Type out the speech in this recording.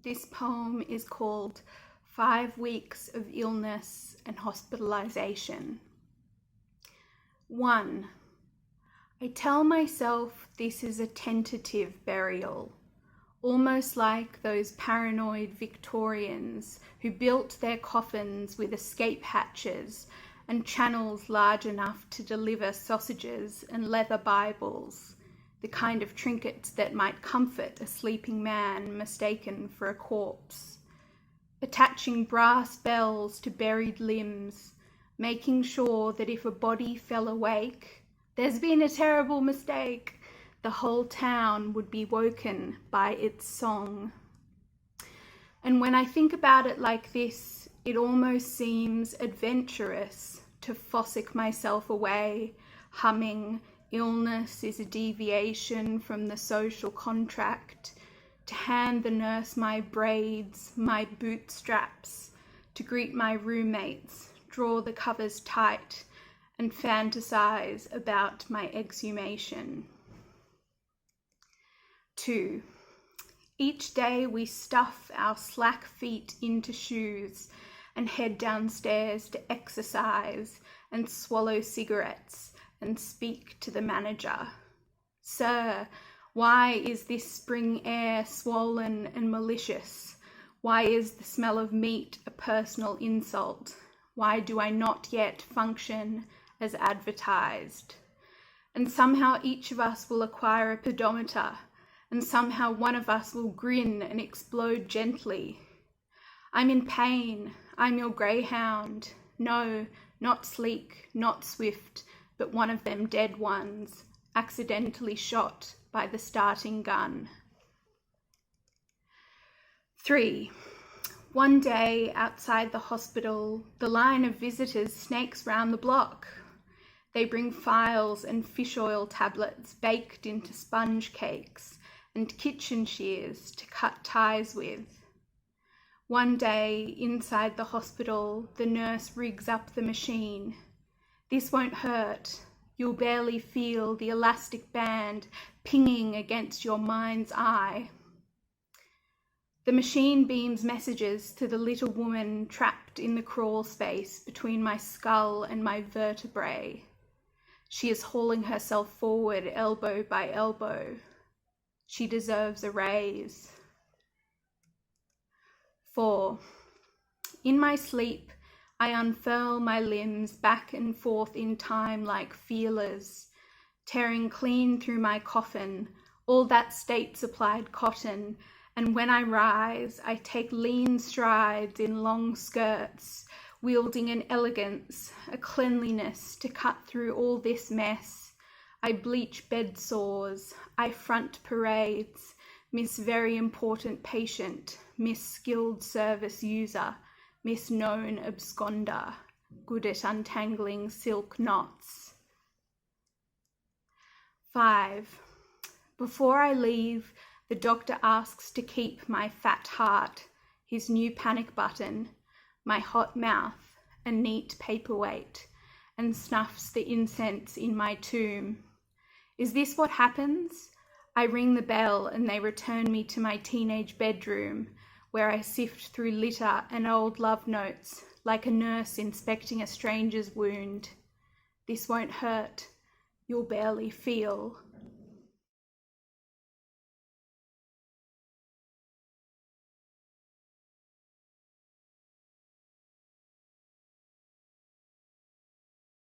This poem is called 5 Weeks of Illness and Hospitalisation. 1. I tell myself this is a tentative burial, almost like those paranoid Victorians who built their coffins with escape hatches and channels large enough to deliver sausages and leather Bibles, the kind of trinkets that might comfort a sleeping man mistaken for a corpse. Attaching brass bells to buried limbs, making sure that if a body fell awake, there's been a terrible mistake, the whole town would be woken by its song. And when I think about it like this, it almost seems adventurous to fossick myself away, humming, illness is a deviation from the social contract, to hand the nurse my braids, my bootstraps, to greet my roommates, draw the covers tight, and fantasize about my exhumation. 2. Each day we stuff our slack feet into shoes and head downstairs to exercise and swallow cigarettes and speak to the manager. Sir, why is this spring air swollen and malicious? Why is the smell of meat a personal insult? Why do I not yet function as advertised? And somehow each of us will acquire a pedometer, and somehow one of us will grin and explode gently. I'm in pain, I'm your greyhound. No, not sleek, not swift, but one of them dead ones, accidentally shot by the starting gun. 3. One day outside the hospital, the line of visitors snakes round the block. They bring files and fish oil tablets baked into sponge cakes and kitchen shears to cut ties with. One day inside the hospital, the nurse rigs up the machine. This won't hurt. You'll barely feel the elastic band pinging against your mind's eye. The machine beams messages to the little woman trapped in the crawl space between my skull and my vertebrae. She is hauling herself forward elbow by elbow. She deserves a raise. 4. In my sleep, I unfurl my limbs back and forth in time like feelers, tearing clean through my coffin, all that state-supplied cotton, and when I rise, I take lean strides in long skirts, wielding an elegance, a cleanliness to cut through all this mess. I bleach bed sores, I front parades, miss very important patient, miss skilled service user, miss known absconder, good at untangling silk knots. 5. Before I leave, the doctor asks to keep my fat heart, his new panic button, my hot mouth, a neat paperweight, and snuffs the incense in my tomb. Is this what happens? I ring the bell and they return me to my teenage bedroom, where I sift through litter and old love notes like a nurse inspecting a stranger's wound. This won't hurt. You'll barely feel.